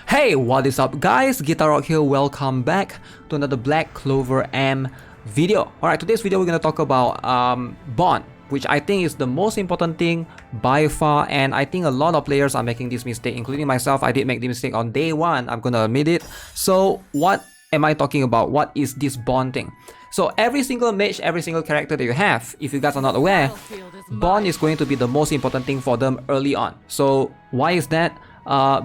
Hey, what is up guys? GuitarRock here, welcome back to another Black Clover M video. Alright, today's video we're going to talk about Bond, which I think is the most important thing by far, and I think a lot of players are making this mistake, including myself. I did make the mistake on day one, I'm gonna admit it. So what am I talking about? What is this Bond thing? So every single mage, every single character that you have, if you guys are not aware, Bond is going to be the most important thing for them early on. So why is that?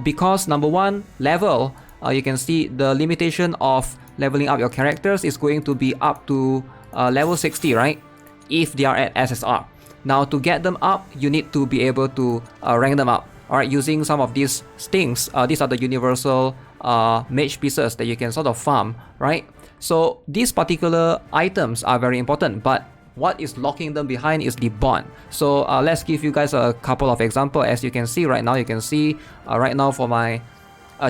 Because number one, level, you can see the limitation of leveling up your characters is going to be up to level 60, right? If they are at SSR. Now to get them up, you need to be able to rank them up. Alright, using some of these things, these are the universal mage pieces that you can sort of farm, right? So these particular items are very important, but what is locking them behind is the bond. So let's give you guys a couple of examples. As you can see right now, right now for my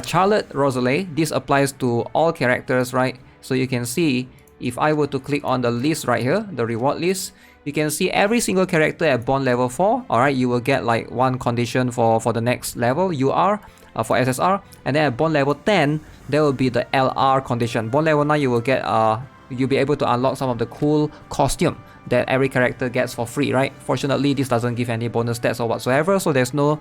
Charlotte Rosalie, this applies to all characters, right? So you can see if I were to click on the list right here, the reward list, you can see every single character at bond level 4, alright, you will get like one condition for the next level, UR, for SSR, and then at bond level 10, there will be the LR condition. Bond level 9, you will get you'll be able to unlock some of the cool costume that every character gets for free, right? Fortunately, this doesn't give any bonus stats or whatsoever, so there's no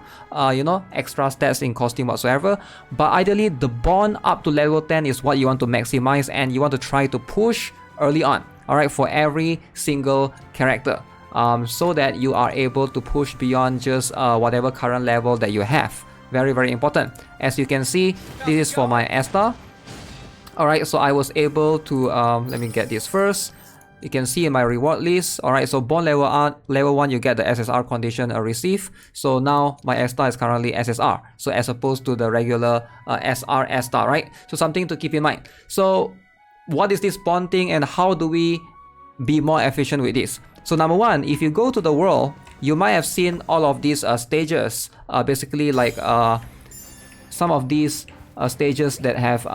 extra stats in costume whatsoever. But ideally, the bond up to level 10 is what you want to maximize, and you want to try to push early on, alright, for every single character, so that you are able to push beyond just whatever current level that you have. Very, very important. As you can see, this is for my Esther. Alright, so I was able to, let me get this first. You can see in my reward list. Alright, so bond level 1, you get the SSR condition receive. So now my S-star is currently SSR. So as opposed to the regular SR S-star, right? So something to keep in mind. So what is this bond thing and how do we be more efficient with this? So number one, if you go to the world, you might have seen all of these stages. Basically like some of these stages that have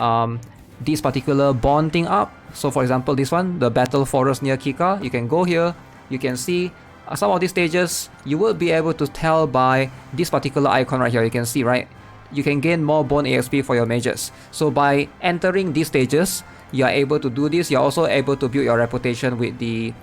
this particular bond thing up. So for example, this one, the battle forest near Kika, you can go here, you can see some of these stages, you will be able to tell by this particular icon right here. You can see, right, you can gain more bond AXP for your mages. So by entering these stages, you are able to do this. You're also able to build your reputation with the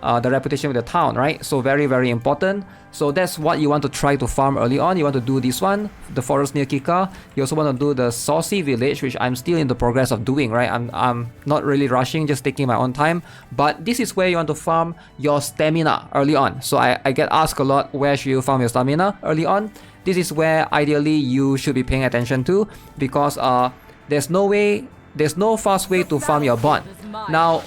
reputation with the town, right? So very, very important. So that's what you want to try to farm early on. You want to do this one, the forest near Kika. You also want to do the saucy village, which I'm still in the progress of doing, right? I'm not really rushing, just taking my own time. But this is where you want to farm your stamina early on. So I get asked a lot, where should you farm your stamina early on? This is where ideally you should be paying attention to, because there's no fast way to farm your bond. Now,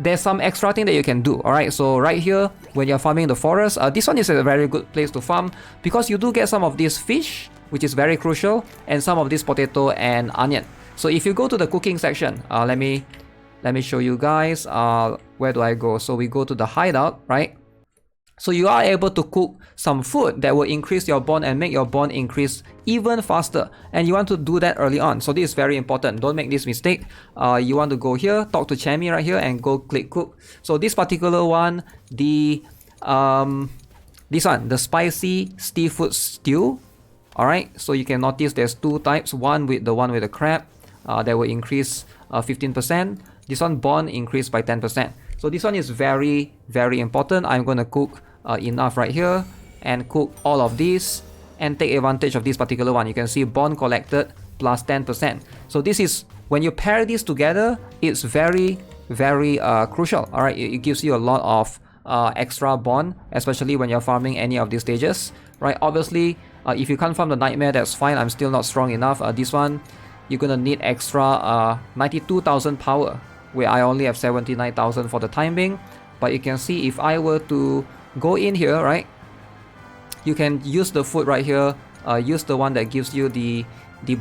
there's some extra thing that you can do, alright? So right here, when you're farming the forest, this one is a very good place to farm, because you do get some of these fish, which is very crucial, and some of this potato and onion. So if you go to the cooking section, let me show you guys, where do I go? So we go to the hideout, right? So you are able to cook some food that will increase your bond and make your bond increase even faster. And you want to do that early on. So this is very important. Don't make this mistake. You want to go here, talk to Chammy right here, and go click cook. So this particular one, this one, the spicy seafood stew. Alright, so you can notice there's two types. One with the crab, that will increase 15%. This one bond increased by 10%. So this one is very, very important. I'm going to cook enough right here and cook all of these and take advantage of this particular one. You can see bond collected plus 10%. So this is, when you pair these together, it's very, very crucial. All right, it gives you a lot of extra bond, especially when you're farming any of these stages, right? Obviously, if you can't farm the nightmare, that's fine. I'm still not strong enough. This one, you're gonna need extra 92,000 power, where I only have 79,000 for the time being. But you can see if I were to go in here, right, you can use the food right here, use the one that gives you the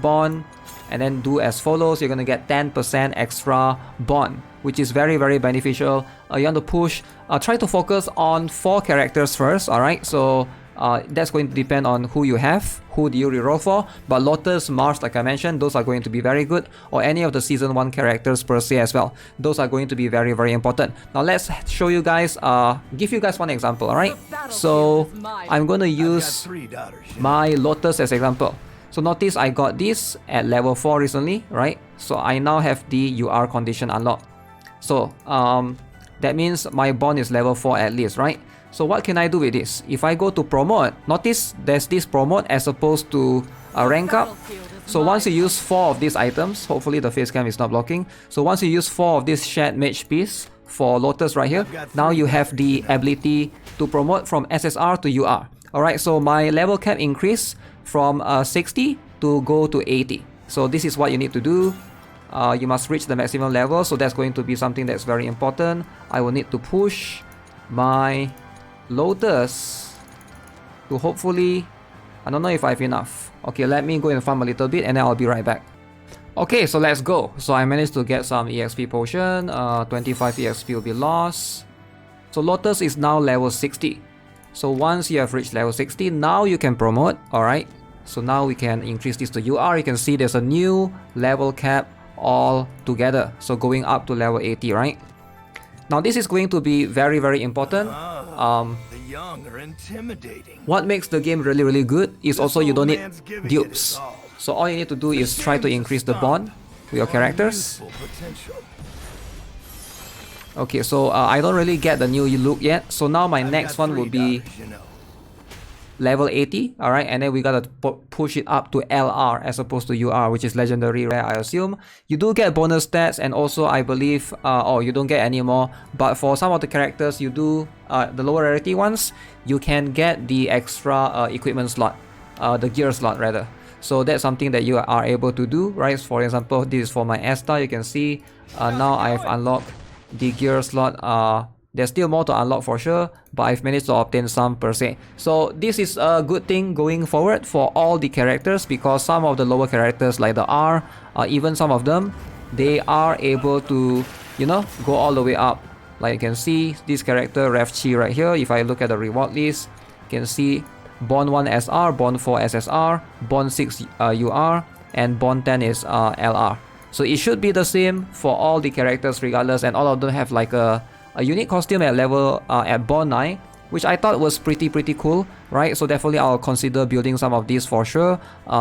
bond, and then do as follows. You're gonna get 10% extra bond, which is very, very beneficial. You want to push, try to focus on 4 characters first, alright? So That's going to depend on who you have, who do you reroll for. But Lotus, Mars, like I mentioned, those are going to be very good. Or any of the Season 1 characters per se as well. Those are going to be very, very important. Now let's show you guys, give you guys one example, alright? So I'm going to use my Lotus as example. So notice I got this at level 4 recently, right? So I now have the UR condition unlocked. So that means my bond is level 4 at least, right? So what can I do with this? If I go to promote, notice there's this promote as opposed to a rank up. So once you use 4 of these items, hopefully the face cam is not blocking. So once you use 4 of this shared mage piece for Lotus right here, now you have the ability to promote from SSR to UR. Alright, so my level cap increased from 60 to go to 80. So this is what you need to do. You must reach the maximum level, so that's going to be something that's very important. I will need to push my Lotus to hopefully, I don't know if I have enough. Okay, let me go and farm a little bit and then I'll be right back. Okay, so let's go. So I managed to get some EXP potion. 25 EXP will be lost. So Lotus is now level 60. So once you have reached level 60, now you can promote. Alright, so now we can increase this to UR. You can see there's a new level cap all together. So going up to level 80, right? Now this is going to be very, very important. The young are intimidating. What makes the game really, really good is also you don't need dupes. So all you need to do is try to increase the bond with your characters. Okay, so I don't really get the new look yet. So now my next one will be level 80, alright, and then we gotta push it up to LR as opposed to UR, which is legendary rare, I assume. You do get bonus stats, and also I believe, oh, you don't get any more, but for some of the characters you do, the lower rarity ones, you can get the extra equipment slot, the gear slot rather. So that's something that you are able to do, right? For example, this is for my S-star. You can see now I've unlocked the gear slot. There's still more to unlock for sure, but I've managed to obtain some per se. So this is a good thing going forward for all the characters, because some of the lower characters like the R, even some of them, they are able to, you know, go all the way up. Like you can see this character Refchi right here. If I look at the reward list, you can see Bond 1 SR, Bond 4 SSR, Bond 6 UR, and Bond 10 is LR. So it should be the same for all the characters regardless, and all of them have like a unique costume at level at Bond 9, which I thought was pretty cool, right? So definitely I'll consider building some of these for sure.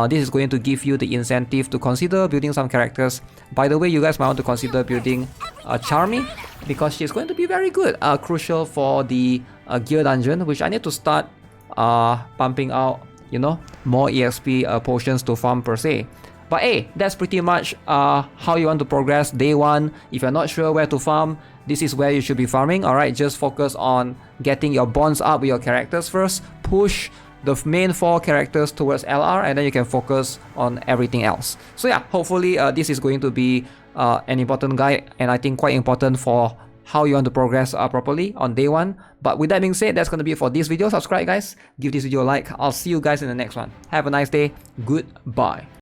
This is going to give you the incentive to consider building some characters. By the way, you guys might want to consider building Charmy, because she's going to be very good, crucial for the gear dungeon, which I need to start pumping out, you know, more EXP potions to farm per se. But hey, that's pretty much how you want to progress day 1. If you're not sure where to farm, this is where you should be farming. Alright, just focus on getting your bonds up with your characters first. Push the main 4 characters towards LR, and then you can focus on everything else. So yeah, hopefully this is going to be an important guide, and I think quite important for how you want to progress properly on day 1. But with that being said, that's going to be it for this video. Subscribe guys, give this video a like. I'll see you guys in the next one. Have a nice day. Goodbye.